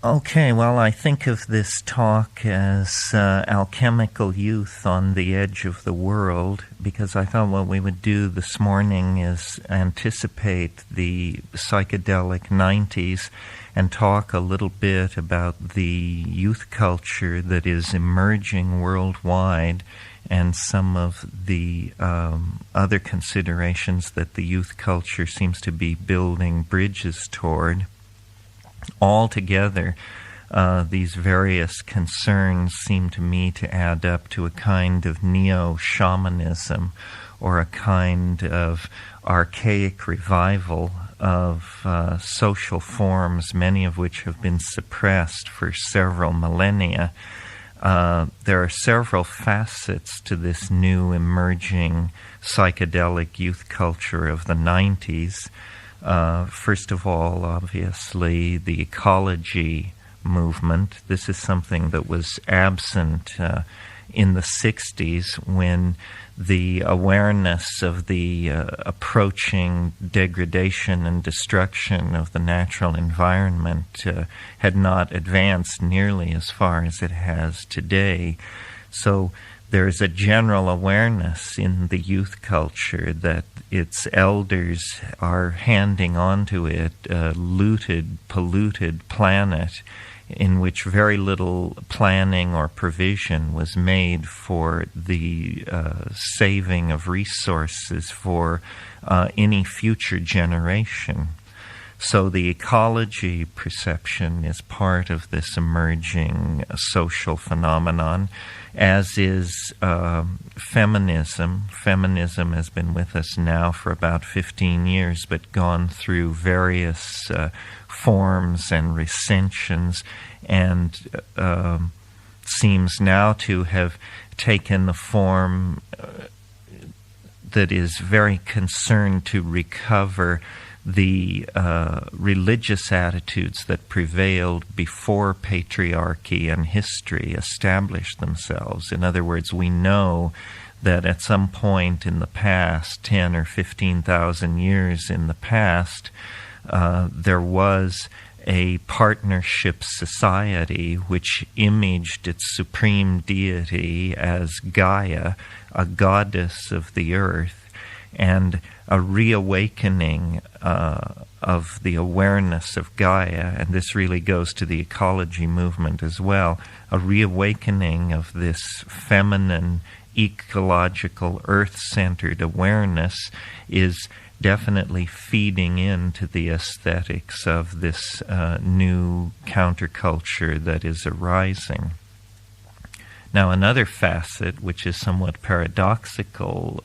Okay, well, I think of this talk as alchemical youth on the edge of the world, because I thought what we would do this morning is anticipate the psychedelic 90s and talk a little bit about the youth culture that is emerging worldwide and some of the other considerations that the youth culture seems to be building bridges toward. Altogether, these various concerns seem to me to add up to a kind of neo-shamanism, or a kind of archaic revival of social forms, many of which have been suppressed for several millennia. There are several facets to this new emerging psychedelic youth culture of the 90s. First of all, obviously, the ecology movement. This is something that was absent in the 60s, when the awareness of the approaching degradation and destruction of the natural environment had not advanced nearly as far as it has today. So there's a general awareness in the youth culture that its elders are handing on to it a looted, polluted planet in which very little planning or provision was made for the saving of resources for any future generation. So the ecology perception is part of this emerging social phenomenon, as is feminism. Feminism has been with us now for about 15 years, but gone through various forms and recensions, and seems now to have taken the form that is very concerned to recover the religious attitudes that prevailed before patriarchy and history established themselves. In other words, we know that at some point in the past, 10 or 15,000 years in the past, there was a partnership society which imaged its supreme deity as Gaia, a goddess of the earth, and a reawakening of the awareness of Gaia, and this really goes to the ecology movement as well, a reawakening of this feminine, ecological, earth-centered awareness is definitely feeding into the aesthetics of this new counterculture that is arising. Now, another facet, which is somewhat paradoxical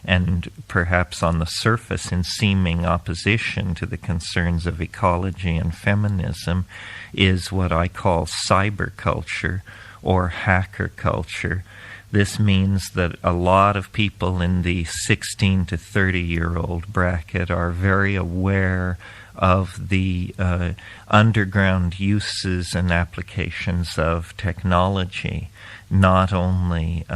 and perhaps on the surface in seeming opposition to the concerns of ecology and feminism, is what I call cyberculture or hacker culture. This means that a lot of people in the 16 to 30-year-old bracket are very aware of the underground uses and applications of technology, not only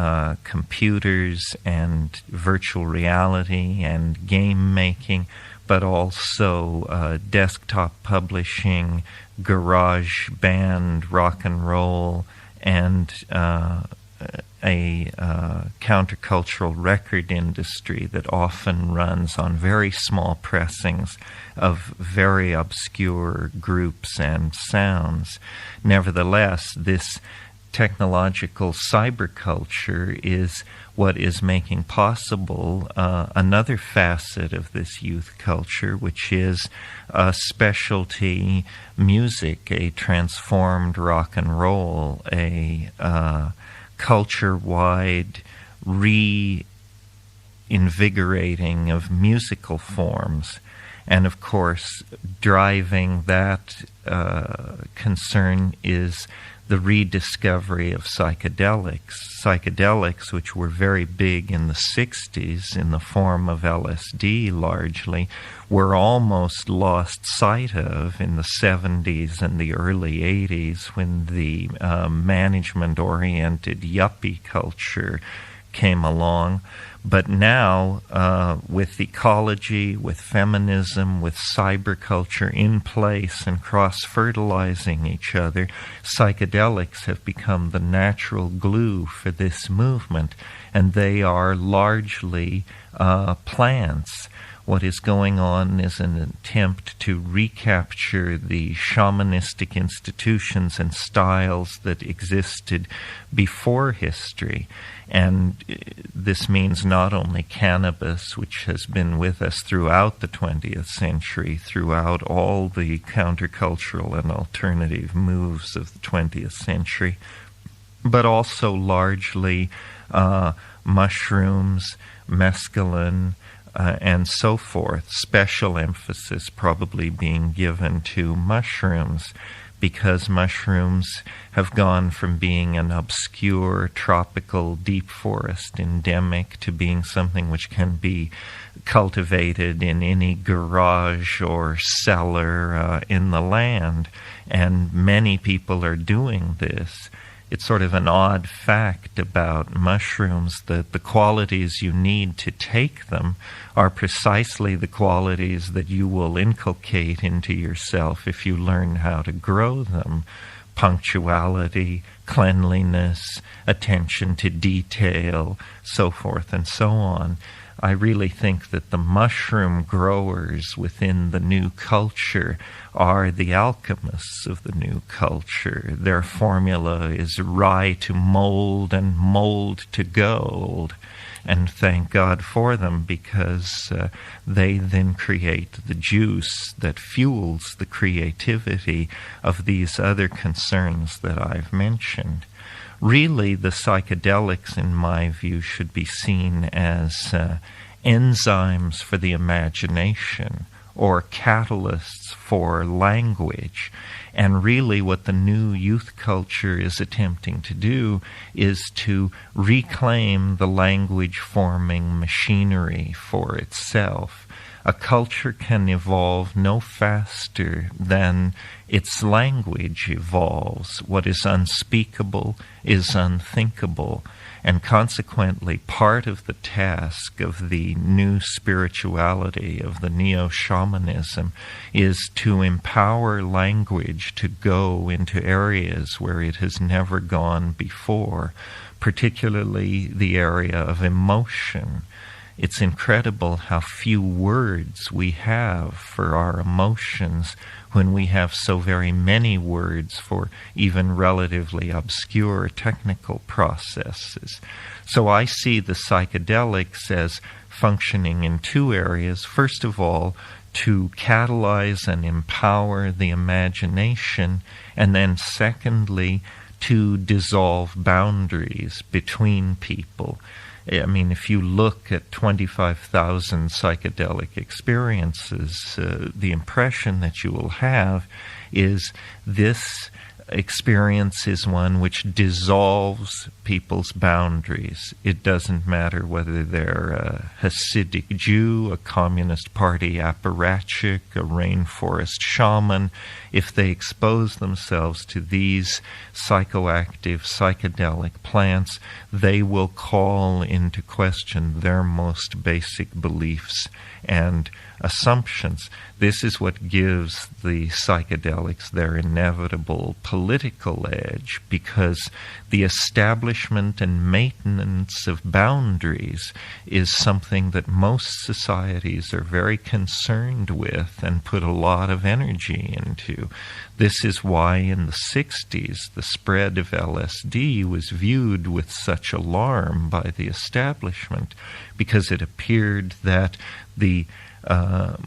computers and virtual reality and game making, but also desktop publishing, garage band, rock and roll, and a countercultural record industry that often runs on very small pressings of very obscure groups and sounds. Nevertheless, this technological cyberculture is what is making possible another facet of this youth culture, which is a specialty music, a transformed rock and roll, a culture-wide reinvigorating of musical forms. And of course, driving that concern is the rediscovery of psychedelics. Psychedelics, which were very big in the 60s in the form of LSD largely, were almost lost sight of in the 70s and the early 80s when the management-oriented yuppie culture came along. But now, with ecology, with feminism, with cyberculture in place and cross-fertilizing each other, psychedelics have become the natural glue for this movement, and they are largely plants. What is going on is an attempt to recapture the shamanistic institutions and styles that existed before history. And this means not only cannabis, which has been with us throughout the 20th century, throughout all the countercultural and alternative moves of the 20th century, but also largely mushrooms, mescaline, and so forth. Special emphasis probably being given to mushrooms, because mushrooms have gone from being an obscure tropical deep forest endemic to being something which can be cultivated in any garage or cellar in the land. And many people are doing this. It's sort of an odd fact about mushrooms that the qualities you need to take them are precisely the qualities that you will inculcate into yourself if you learn how to grow them. Punctuality, cleanliness, attention to detail, so forth and so on. I really think that the mushroom growers within the new culture are the alchemists of the new culture. Their formula is rye to mold and mold to gold. And thank God for them, because they then create the juice that fuels the creativity of these other concerns that I've mentioned. Really, the psychedelics, in my view, should be seen as enzymes for the imagination, or catalysts for language. And really what the new youth culture is attempting to do is to reclaim the language-forming machinery for itself. A culture can evolve no faster than its language evolves. What is unspeakable is unthinkable. And consequently, part of the task of the new spirituality, of the neo-shamanism, is to empower language to go into areas where it has never gone before, particularly the area of emotion. It's incredible how few words we have for our emotions when we have so very many words for even relatively obscure technical processes. So I see the psychedelics as functioning in two areas. First of all, to catalyze and empower the imagination, and then secondly, to dissolve boundaries between people. I mean, if you look at 25,000 psychedelic experiences, the impression that you will have is this experience is one which dissolves people's boundaries. It doesn't matter whether they're a Hasidic Jew, a Communist Party apparatchik, a rainforest shaman. If they expose themselves to these psychoactive, psychedelic plants, they will call into question their most basic beliefs and assumptions. This is what gives the psychedelics their inevitable political edge, because the establishment and maintenance of boundaries is something that most societies are very concerned with and put a lot of energy into. This is why in the 60s the spread of LSD was viewed with such alarm by the establishment, because it appeared that the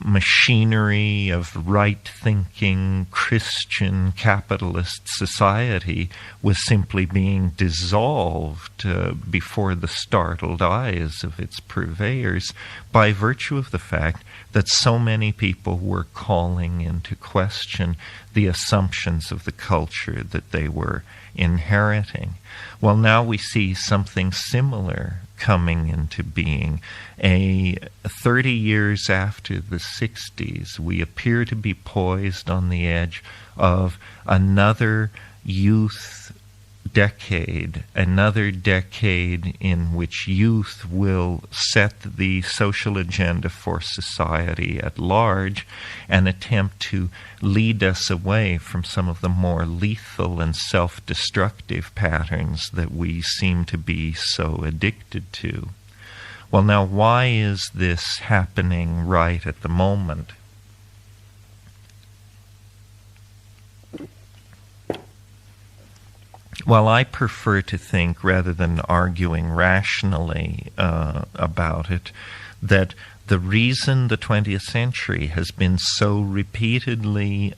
machinery of right-thinking Christian capitalist society was simply being dissolved before the startled eyes of its purveyors by virtue of the fact that so many people were calling into question the assumptions of the culture that they were inheriting. Well, now we see something similar coming into being. 30 years after the 60s, we appear to be poised on the edge of another youth decade, another decade in which youth will set the social agenda for society at large and attempt to lead us away from some of the more lethal and self-destructive patterns that we seem to be so addicted to. Well, now, why is this happening right at the moment? Well, I prefer to think, rather than arguing rationally about it, that the reason the 20th century has been so repeatedly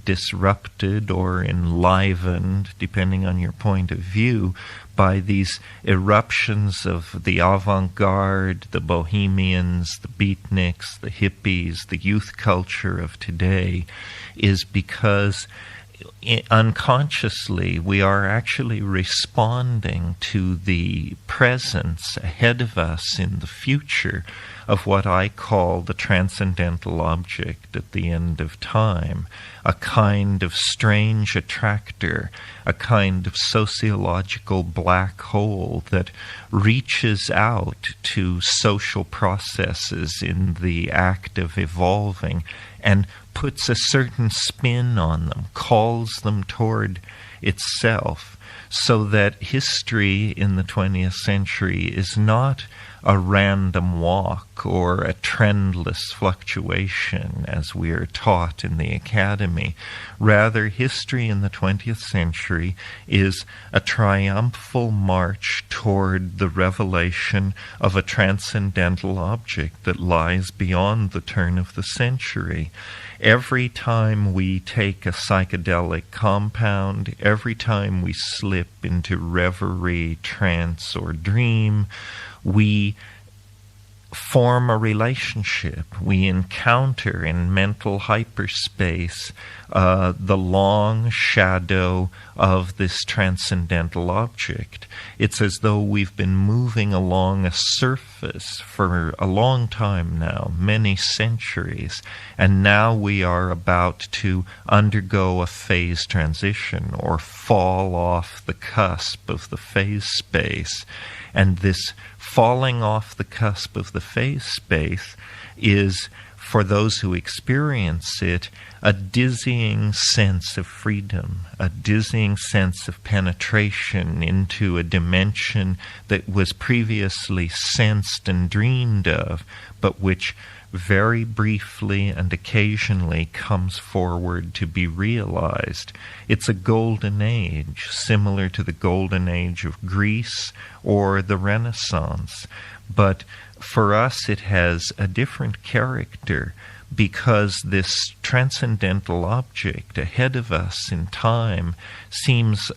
disrupted or enlivened, depending on your point of view, by these eruptions of the avant-garde, the bohemians, the beatniks, the hippies, the youth culture of today, is because unconsciously we are actually responding to the presence ahead of us in the future of what I call the transcendental object at the end of time, a kind of strange attractor, a kind of sociological black hole that reaches out to social processes in the act of evolving and puts a certain spin on them, calls them toward itself, so that history in the 20th century is not a random walk or a trendless fluctuation as we are taught in the academy. Rather, history in the 20th century is a triumphal march toward the revelation of a transcendental object that lies beyond the turn of the century. Every time we take a psychedelic compound, every time we slip into reverie, trance, or dream, we form a relationship. We encounter in mental hyperspace the long shadow of this transcendental object. It's as though we've been moving along a surface for a long time now, many centuries, and now we are about to undergo a phase transition or fall off the cusp of the phase space. And this falling off the cusp of the phase space is, for those who experience it, a dizzying sense of freedom, a dizzying sense of penetration into a dimension that was previously sensed and dreamed of, but which very briefly and occasionally comes forward to be realized. It's a golden age, similar to the golden age of Greece or the Renaissance. But for us it has a different character, because this transcendental object ahead of us in time seems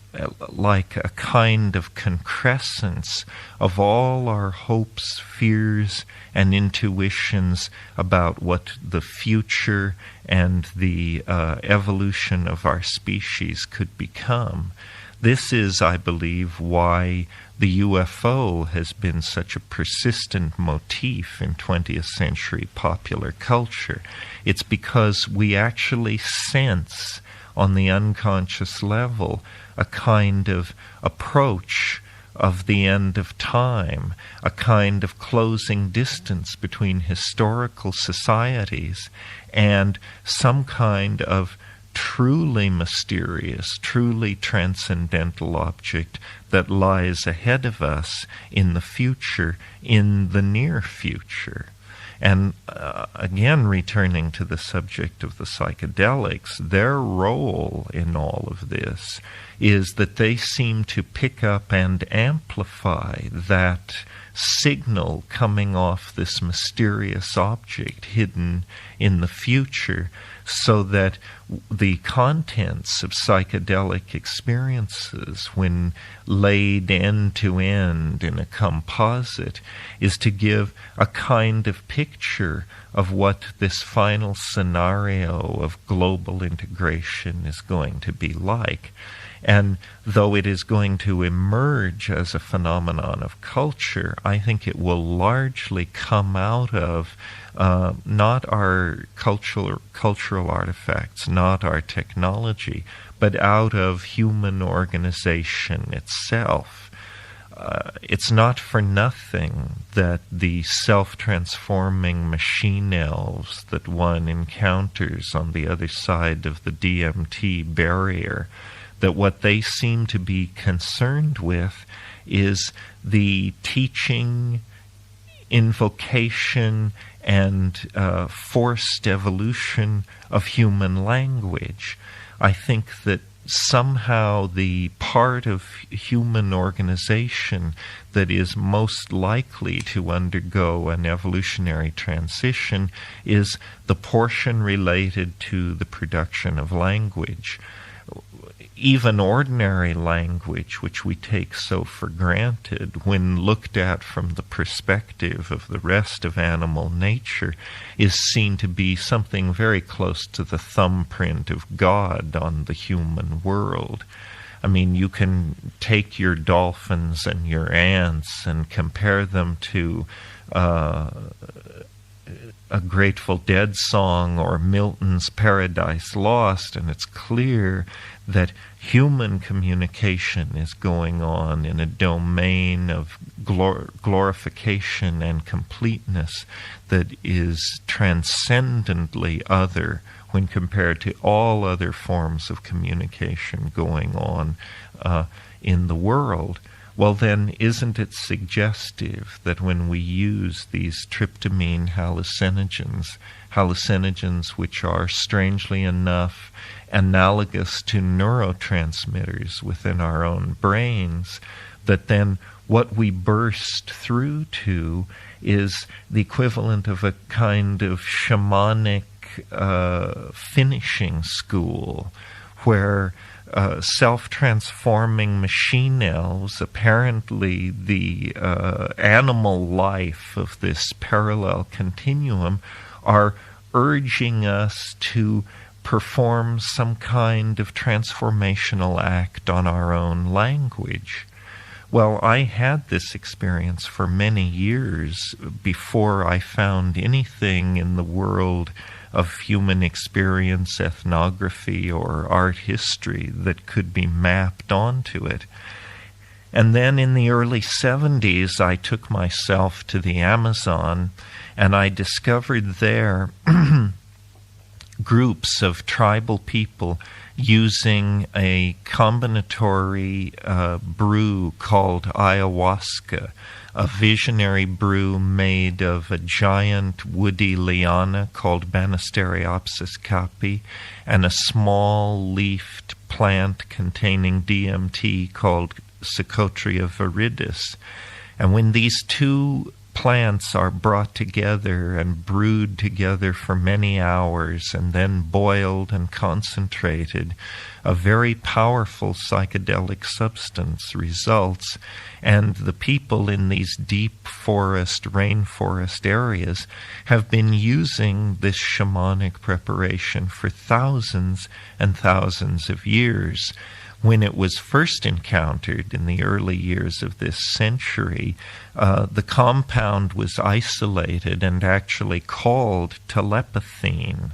like a kind of concrescence of all our hopes, fears, and intuitions about what the future and the evolution of our species could become. This is, I believe, why the UFO has been such a persistent motif in 20th century popular culture. It's because we actually sense on the unconscious level a kind of approach of the end of time, a kind of closing distance between historical societies and some kind of truly mysterious, truly transcendental object that lies ahead of us in the future, in the near future. And again, returning to the subject of the psychedelics, their role in all of this is that they seem to pick up and amplify that signal coming off this mysterious object hidden in the future, so that the contents of psychedelic experiences, when laid end to end in a composite, is to give a kind of picture of what this final scenario of global integration is going to be like. And though it is going to emerge as a phenomenon of culture, I think it will largely come out of not our cultural artifacts, not our technology, but out of human organization itself. It's not for nothing that the self-transforming machine elves that one encounters on the other side of the DMT barrier, that what they seem to be concerned with is the teaching, invocation, and forced evolution of human language. I think that somehow the part of human organization that is most likely to undergo an evolutionary transition is the portion related to the production of language. Even ordinary language, which we take so for granted, when looked at from the perspective of the rest of animal nature, is seen to be something very close to the thumbprint of God on the human world. I mean, you can take your dolphins and your ants and compare them to a Grateful Dead song or Milton's Paradise Lost, and it's clear that human communication is going on in a domain of glorification and completeness that is transcendently other when compared to all other forms of communication going on in the world. Well, then, isn't it suggestive that when we use these tryptamine hallucinogens which are, strangely enough, analogous to neurotransmitters within our own brains, that then what we burst through to is the equivalent of a kind of shamanic finishing school, where self-transforming machine elves, apparently the animal life of this parallel continuum, are urging us to perform some kind of transformational act on our own language. Well, I had this experience for many years before I found anything in the world of human experience, ethnography, or art history that could be mapped onto it. And then in the early 70s, I took myself to the Amazon, and I discovered there groups of tribal people using a combinatory brew called Ayahuasca, a visionary brew made of a giant woody liana called Banisteriopsis caapi and a small leafed plant containing DMT called Psychotria viridis. And when these two plants are brought together and brewed together for many hours and then boiled and concentrated, a very powerful psychedelic substance results. And the people in these deep forest, rainforest areas have been using this shamanic preparation for thousands and thousands of years. When it was first encountered in the early years of this century, the compound was isolated and actually called telepathine.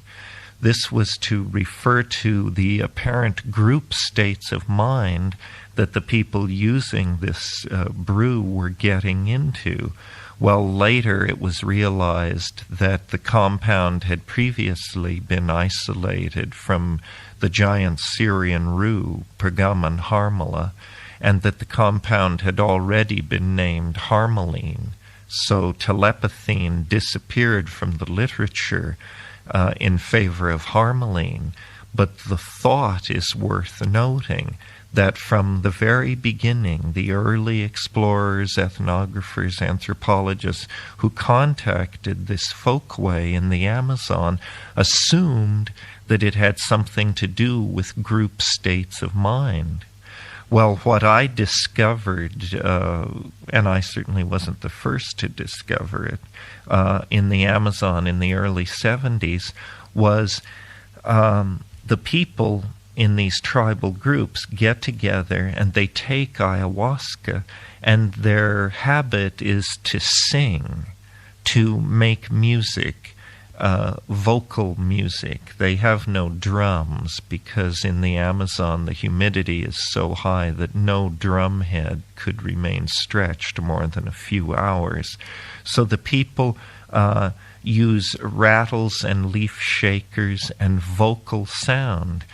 This was to refer to the apparent group states of mind that the people using this brew were getting into. Well, later it was realized that the compound had previously been isolated from the giant Syrian rue, Pergamon harmala, and that the compound had already been named harmaline. So telepathine disappeared from the literature in favor of harmaline. But the thought is worth noting that from the very beginning, the early explorers, ethnographers, anthropologists who contacted this folkway in the Amazon assumed that it had something to do with group states of mind. Well, what I discovered, and I certainly wasn't the first to discover it, in the Amazon in the early 70s, was the people in these tribal groups get together and they take ayahuasca, and their habit is to sing. to make music, vocal music. They have no drums because in the Amazon the humidity is so high that no drum head could remain stretched more than a few hours. So the people use rattles and leaf shakers and vocal sound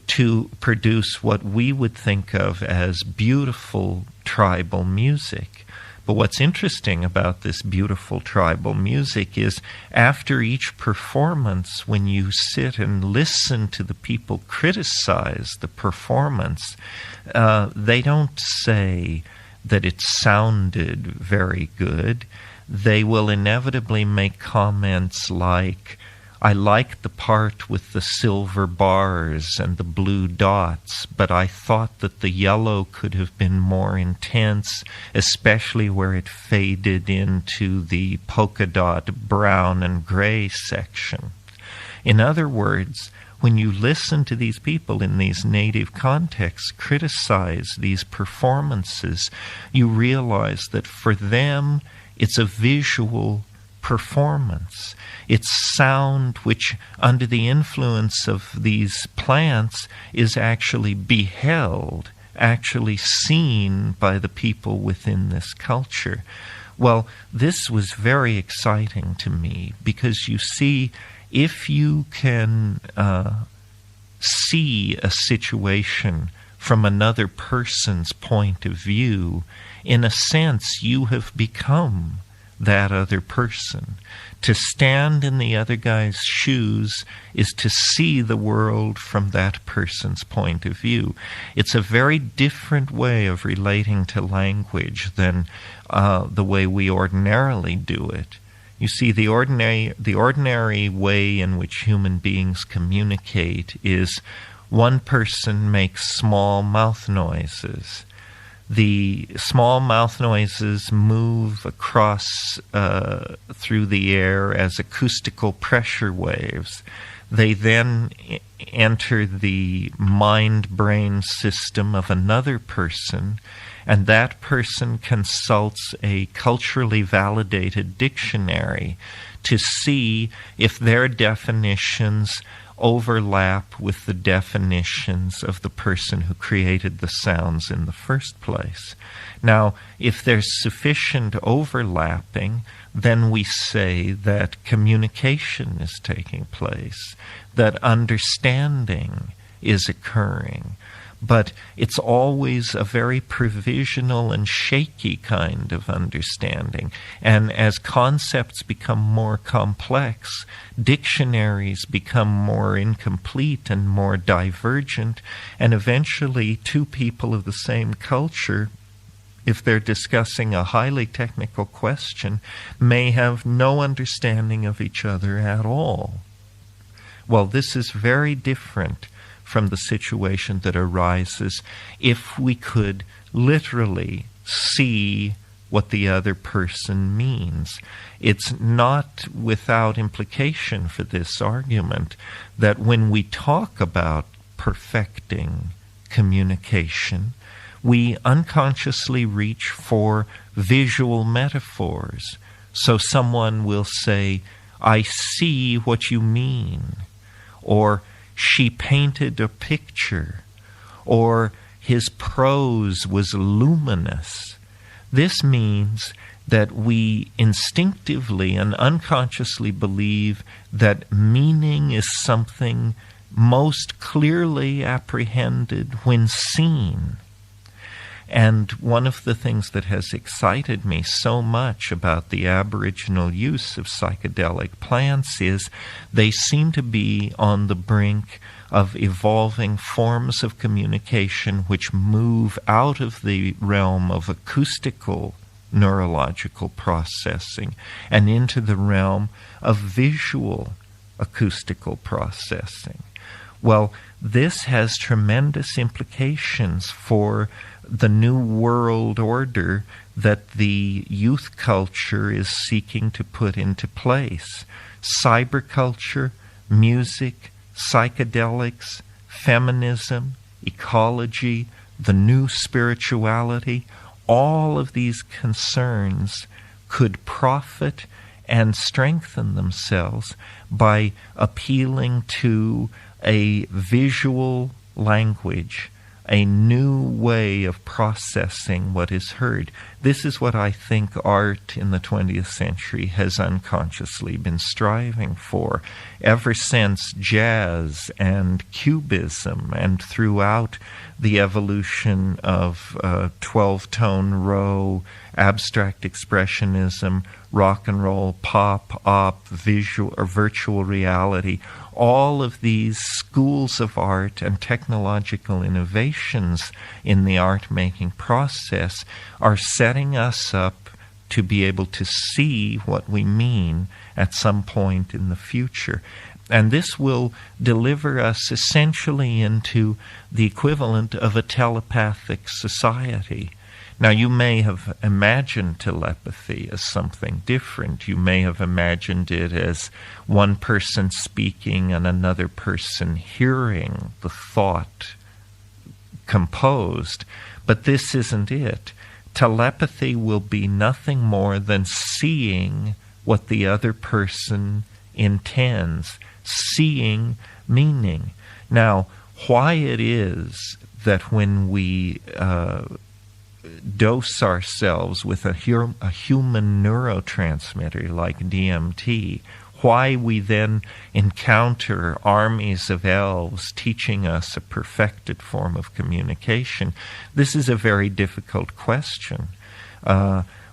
to produce what we would think of as beautiful tribal music. But what's interesting about this beautiful tribal music is after each performance, when you sit and listen to the people criticize the performance, they don't say that it sounded very good. They will inevitably make comments like, I liked the part with the silver bars and the blue dots, but I thought that the yellow could have been more intense, especially where it faded into the polka dot brown and gray section. In other words, when you listen to these people in these native contexts criticize these performances, you realize that for them it's a visual performance. It's sound which, under the influence of these plants, is actually beheld, actually seen by the people within this culture. Well, this was very exciting to me because you see, if you can see a situation from another person's point of view, in a sense, you have become that other person. To stand in the other guy's shoes is to see the world from that person's point of view. It's a very different way of relating to language than the way we ordinarily do it. You see, the ordinary way in which human beings communicate is one person makes small mouth noises. The small mouth noises move across through the air as acoustical pressure waves. They then enter the mind-brain system of another person, and that person consults a culturally validated dictionary to see if their definitions overlap with the definitions of the person who created the sounds in the first place. Now, if there's sufficient overlapping, then we say that communication is taking place, that understanding is occurring. But it's always a very provisional and shaky kind of understanding. And as concepts become more complex, dictionaries become more incomplete and more divergent, and eventually two people of the same culture, if they're discussing a highly technical question, may have no understanding of each other at all. Well, this is very different from the situation that arises if we could literally see what the other person means. It's not without implication for this argument that when we talk about perfecting communication, we unconsciously reach for visual metaphors. So someone will say, I see what you mean, or she painted a picture, or his prose was luminous. This means that we instinctively and unconsciously believe that meaning is something most clearly apprehended when seen. And one of the things that has excited me so much about the Aboriginal use of psychedelic plants is they seem to be on the brink of evolving forms of communication which move out of the realm of acoustical neurological processing and into the realm of visual acoustical processing. Well, this has tremendous implications for the new world order that the youth culture is seeking to put into place. Cyberculture, music, psychedelics, feminism, ecology, the new spirituality, all of these concerns could profit and strengthen themselves by appealing to a visual language, a new way of processing what is heard. This is what I think art in the 20th century has unconsciously been striving for ever since jazz and cubism, and throughout the evolution of 12-tone row, abstract expressionism, rock and roll, pop, op, visual or virtual reality. All of these schools of art and technological innovations in the art-making process are setting us up to be able to see what we mean at some point in the future. And this will deliver us essentially into the equivalent of a telepathic society. Now, you may have imagined telepathy as something different. You may have imagined it as one person speaking and another person hearing the thought composed. But this isn't it. Telepathy will be nothing more than seeing what the other person intends, seeing meaning. Now, why it is that when we dose ourselves with a human neurotransmitter like DMT, why we then encounter armies of elves teaching us a perfected form of communication, this is a very difficult question.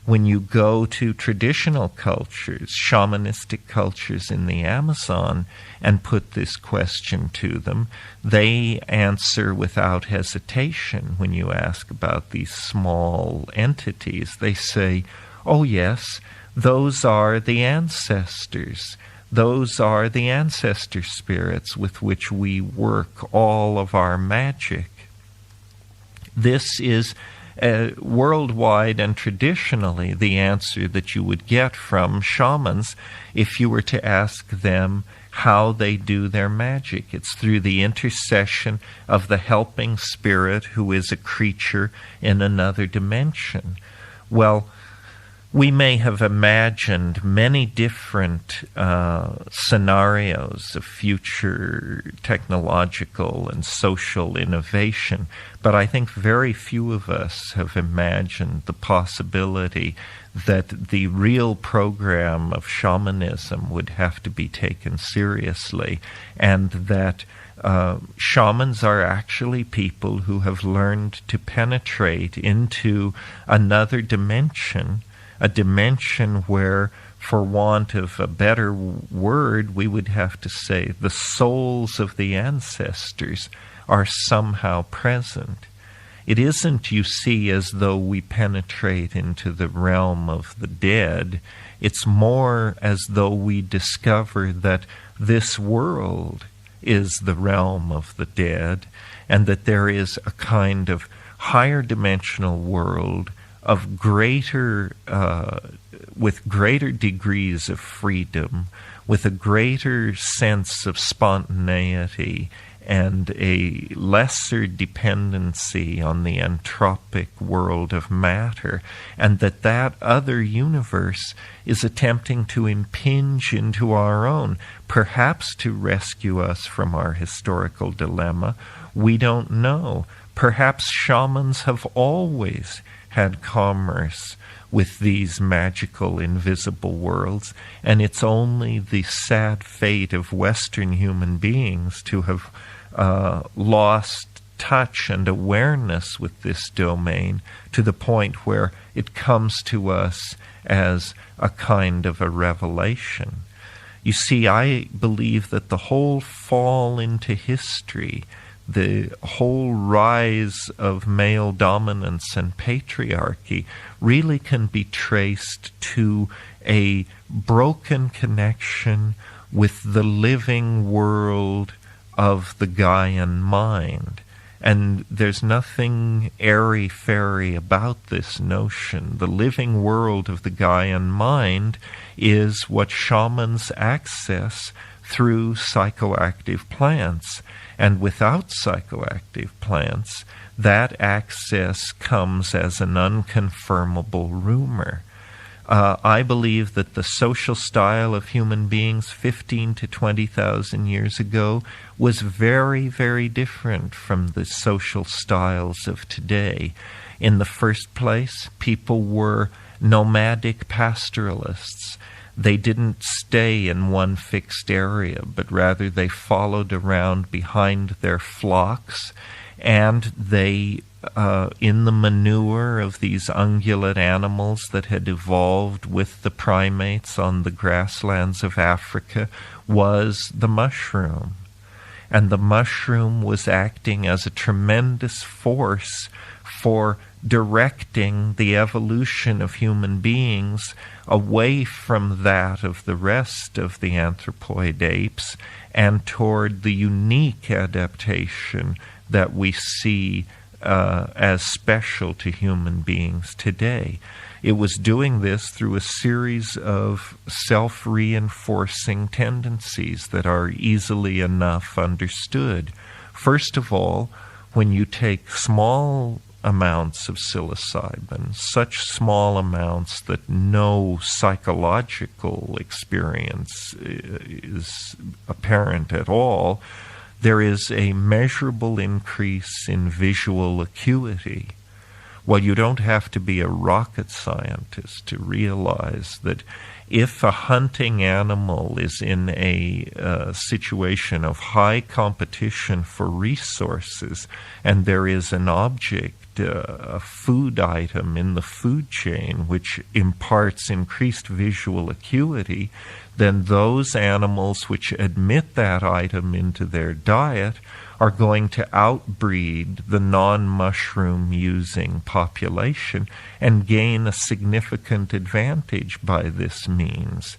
When you go to traditional cultures, shamanistic cultures in the Amazon, and put this question to them, they answer without hesitation. When you ask about these small entities, they say, oh yes, those are the ancestors. Those are the ancestor spirits with which we work all of our magic. This is worldwide and traditionally the answer that you would get from shamans if you were to ask them how they do their magic. It's through the intercession of the helping spirit who is a creature in another dimension. Well, we may have imagined many different scenarios of future technological and social innovation, but I think very few of us have imagined the possibility that the real program of shamanism would have to be taken seriously, and that shamans are actually people who have learned to penetrate into another dimension, a dimension where, for want of a better word, we would have to say the souls of the ancestors are somehow present. It isn't, you see, as though we penetrate into the realm of the dead. It's more as though we discover that this world is the realm of the dead, and that there is a kind of higher dimensional world of greater, with greater degrees of freedom, with a greater sense of spontaneity and a lesser dependency on the entropic world of matter, and that other universe is attempting to impinge into our own, perhaps to rescue us from our historical dilemma. We don't know. Perhaps shamans have always had commerce with these magical invisible worlds, and it's only the sad fate of Western human beings to have lost touch and awareness with this domain to the point where it comes to us as a kind of a revelation. You see, I believe that the whole fall into history, the whole rise of male dominance and patriarchy really can be traced to a broken connection with the living world of the Gaian mind. And there's nothing airy-fairy about this notion. The living world of the Gaian mind is what shamans access through psychoactive plants. And without psychoactive plants, that access comes as an unconfirmable rumor. I believe that the social style of human beings 15 to 20,000 years ago was very, very different from the social styles of today. In the first place, people were nomadic pastoralists. They didn't stay in one fixed area, but rather they followed around behind their flocks, and they, in the manure of these ungulate animals that had evolved with the primates on the grasslands of Africa, was the mushroom. And the mushroom was acting as a tremendous force for directing the evolution of human beings away from that of the rest of the anthropoid apes and toward the unique adaptation that we see as special to human beings today. It was doing this through a series of self-reinforcing tendencies that are easily enough understood. First of all, when you take small amounts of psilocybin, such small amounts that no psychological experience is apparent at all, there is a measurable increase in visual acuity. Well, you don't have to be a rocket scientist to realize that if a hunting animal is in a situation of high competition for resources, and there is an object, a food item in the food chain which imparts increased visual acuity, then those animals which admit that item into their diet are going to outbreed the non-mushroom using population and gain a significant advantage by this means.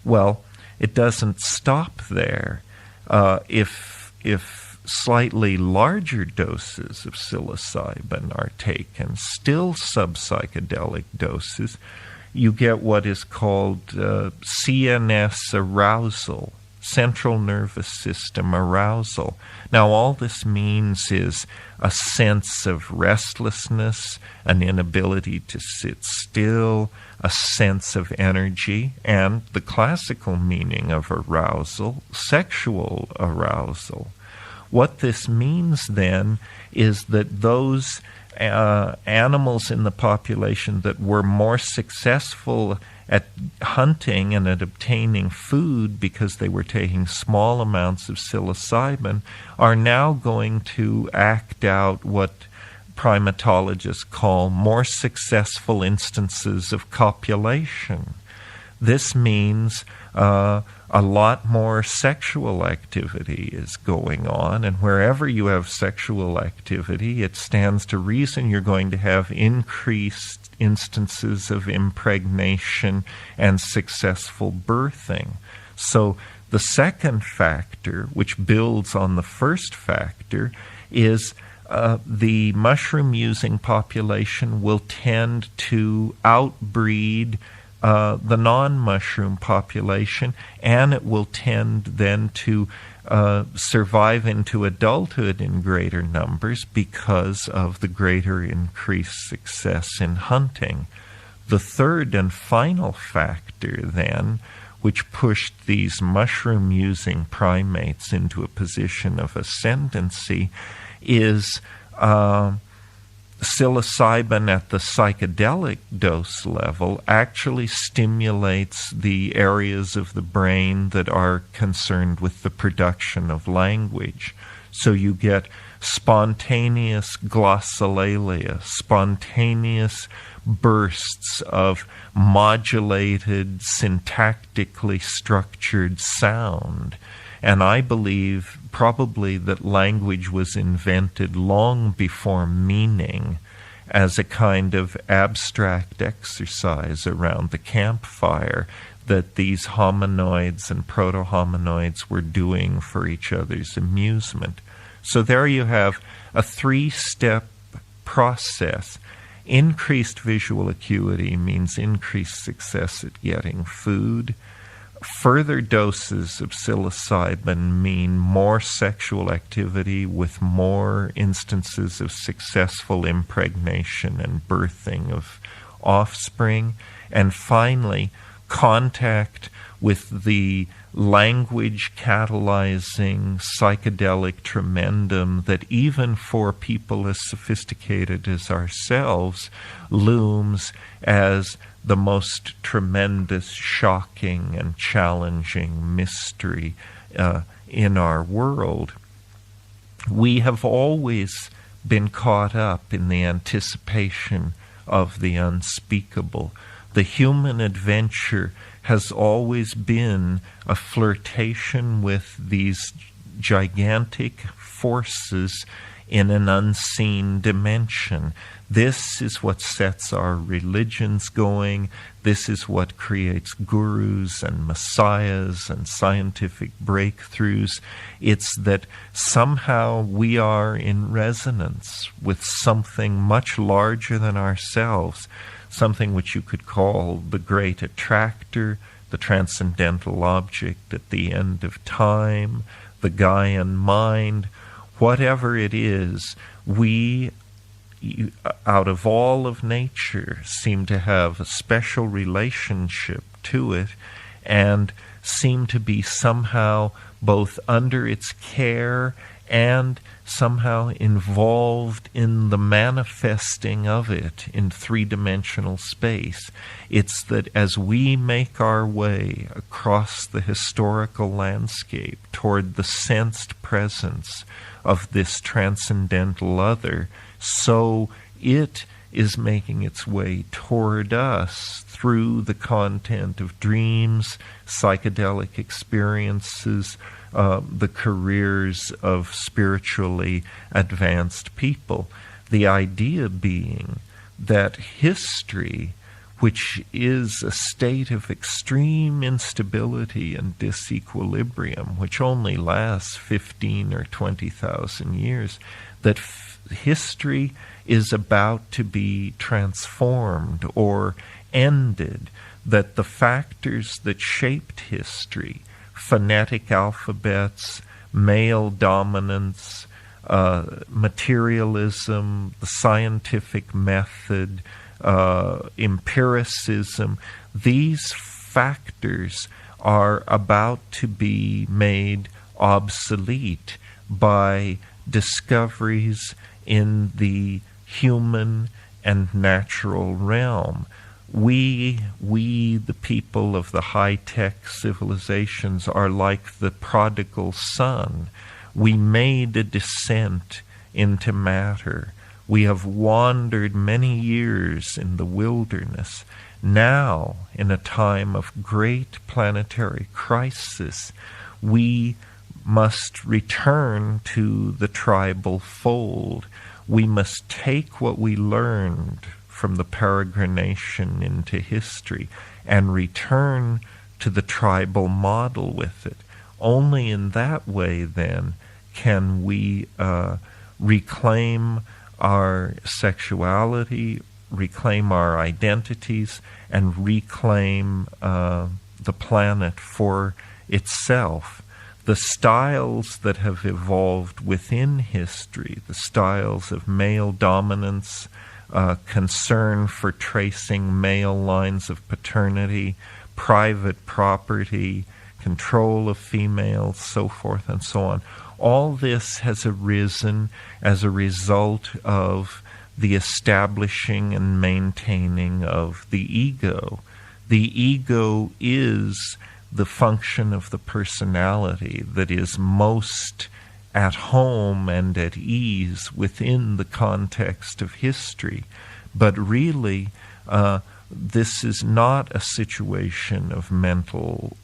Well, it doesn't stop there. If slightly larger doses of psilocybin are taken, still subpsychedelic doses, you get what is called CNS arousal, central nervous system arousal. Now, all this means is a sense of restlessness, an inability to sit still, a sense of energy, and the classical meaning of arousal, sexual arousal. What this means then is that those animals in the population that were more successful at hunting and at obtaining food because they were taking small amounts of psilocybin are now going to act out what primatologists call more successful instances of copulation. This means a lot more sexual activity is going on, and wherever you have sexual activity, it stands to reason you're going to have increased instances of impregnation and successful birthing. So the second factor, which builds on the first factor, is the mushroom-using population will tend to outbreed the non-mushroom population, and it will tend then to survive into adulthood in greater numbers because of the greater increased success in hunting. The third and final factor then, which pushed these mushroom-using primates into a position of ascendancy, is psilocybin at the psychedelic dose level actually stimulates the areas of the brain that are concerned with the production of language. So you get spontaneous glossolalia, spontaneous bursts of modulated, syntactically structured sound. And I believe probably that language was invented long before meaning as a kind of abstract exercise around the campfire that these hominoids and proto-hominoids were doing for each other's amusement. So there you have a three-step process. Increased visual acuity means increased success at getting food. Further doses of psilocybin mean more sexual activity with more instances of successful impregnation and birthing of offspring. and finally contact with the language catalyzing psychedelic tremendum that even for people as sophisticated as ourselves looms as the most tremendous, shocking, and challenging mystery in our world. We have always been caught up in the anticipation of the unspeakable. The human adventure has always been a flirtation with these gigantic forces in an unseen dimension. This is what sets our religions going. This is what creates gurus and messiahs and scientific breakthroughs. It's that somehow we are in resonance with something much larger than ourselves, something which you could call the great attractor, the transcendental object at the end of time, the Gaian mind. Whatever it is, we, out of all of nature, seem to have a special relationship to it and seem to be somehow both under its care and somehow involved in the manifesting of it in three-dimensional space. It's that as we make our way across the historical landscape toward the sensed presence of this transcendental other, so it is making its way toward us through the content of dreams, psychedelic experiences, the careers of spiritually advanced people. The idea being that history, which is a state of extreme instability and disequilibrium, which only lasts 15 or 20,000 years, that history is about to be transformed or ended, that the factors that shaped history, phonetic alphabets, male dominance, materialism, the scientific method, empiricism, these factors are about to be made obsolete by discoveries in the human and natural realm. We, the people of the high-tech civilizations, are like the prodigal son. We made a descent into matter. We have wandered many years in the wilderness. Now, in a time of great planetary crisis, we must return to the tribal fold. We must take what we learned from the peregrination into history and return to the tribal model with it. Only in that way, then, can we reclaim our sexuality, reclaim our identities, and reclaim the planet for itself. The styles that have evolved within history, the styles of male dominance, concern for tracing male lines of paternity, private property, control of females, so forth and so on. All this has arisen as a result of the establishing and maintaining of the ego. The ego is the function of the personality that is most at home and at ease within the context of history. But really, this is not a situation of mental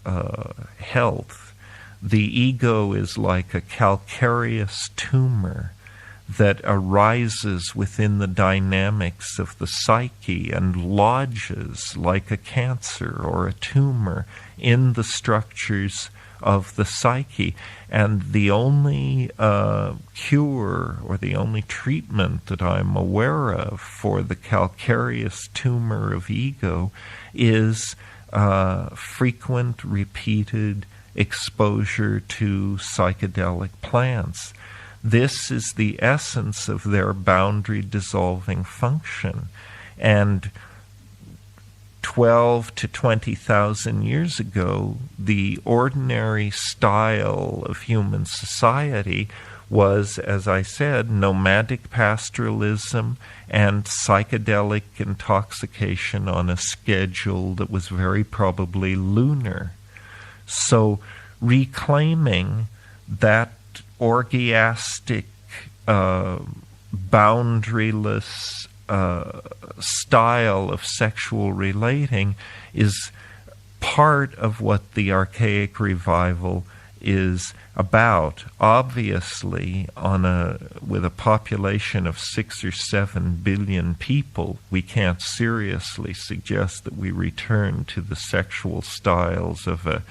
health. The ego is like a calcareous tumor that arises within the dynamics of the psyche and lodges like a cancer or a tumor in the structures of the psyche. And the only cure or the only treatment that I'm aware of for the calcareous tumor of ego is frequent, repeated exposure to psychedelic plants. This is the essence of their boundary-dissolving function. And 12 to 20,000 years ago, the ordinary style of human society was, as I said, nomadic pastoralism and psychedelic intoxication on a schedule that was very probably lunar. So reclaiming that orgiastic, boundaryless style of sexual relating is part of what the archaic revival is about. Obviously, with a population of 6 or 7 billion people, we can't seriously suggest that we return to the sexual styles of a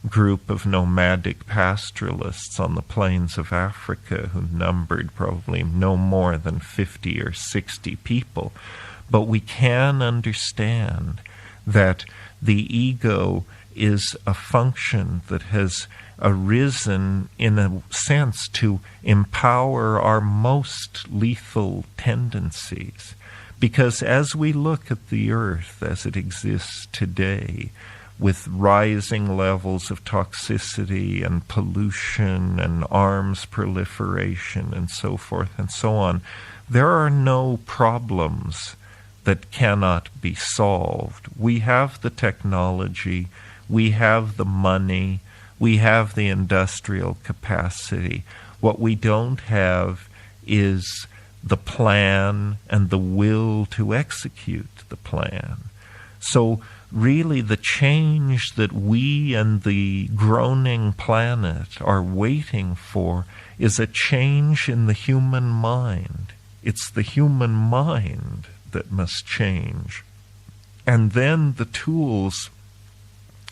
group of nomadic pastoralists on the plains of Africa who numbered probably no more than 50 or 60 people. But we can understand that the ego is a function that has arisen in a sense to empower our most lethal tendencies. Because as we look at the earth as it exists today, with rising levels of toxicity and pollution and arms proliferation and so forth and so on, there are no problems that cannot be solved. We have the technology, we have the money, we have the industrial capacity. What we don't have is the plan and the will to execute the plan. So really the change that we and the groaning planet are waiting for is a change in the human mind. It's the human mind that must change. And then the tools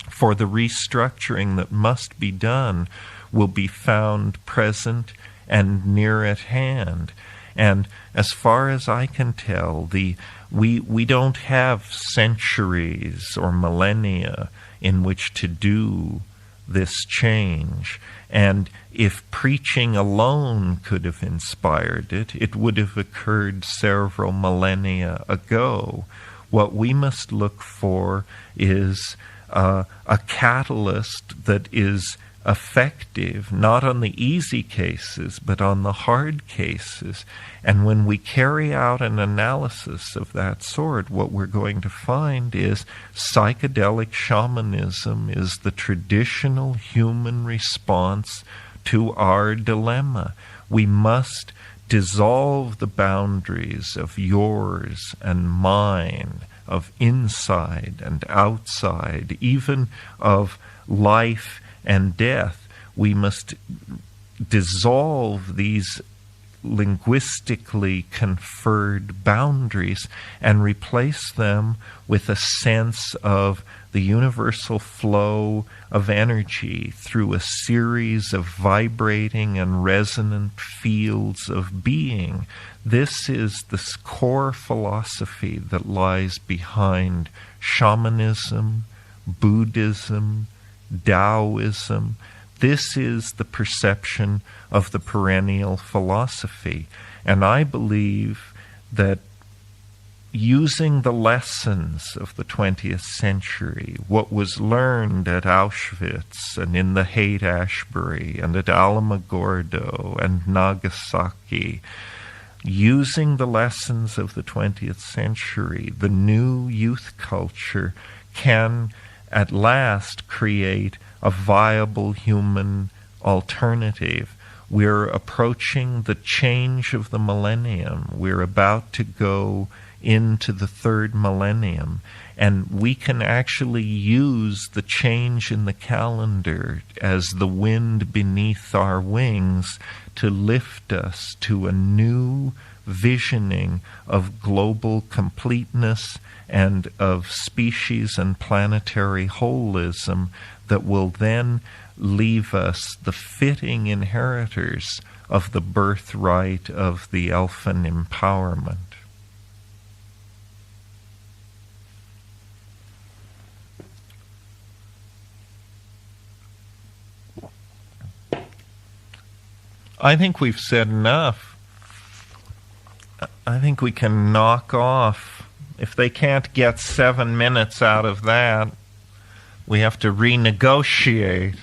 for the restructuring that must be done will be found present and near at hand. And as far as I can tell, we don't have centuries or millennia in which to do this change. And if preaching alone could have inspired it, it would have occurred several millennia ago. What we must look for is a catalyst that is effective, not on the easy cases, but on the hard cases. And when we carry out an analysis of that sort, what we're going to find is psychedelic shamanism is the traditional human response to our dilemma. We must dissolve the boundaries of yours and mine, of inside and outside, even of life and death. We must dissolve these linguistically conferred boundaries and replace them with a sense of the universal flow of energy through a series of vibrating and resonant fields of being. This is the core philosophy that lies behind shamanism, Buddhism, Taoism. This is the perception of the perennial philosophy. And I believe that using the lessons of the 20th century, what was learned at Auschwitz and in the Haight-Ashbury and at Alamogordo and Nagasaki, using the lessons of the 20th century, the new youth culture can at last create a viable human alternative. We're approaching the change of the millennium. We're about to go into the third millennium, and we can actually use the change in the calendar as the wind beneath our wings to lift us to a new visioning of global completeness and of species and planetary holism that will then leave us the fitting inheritors of the birthright of the elfin empowerment. I think we've said enough. I think we can knock off if they can't get 7 minutes out of that, we have to renegotiate.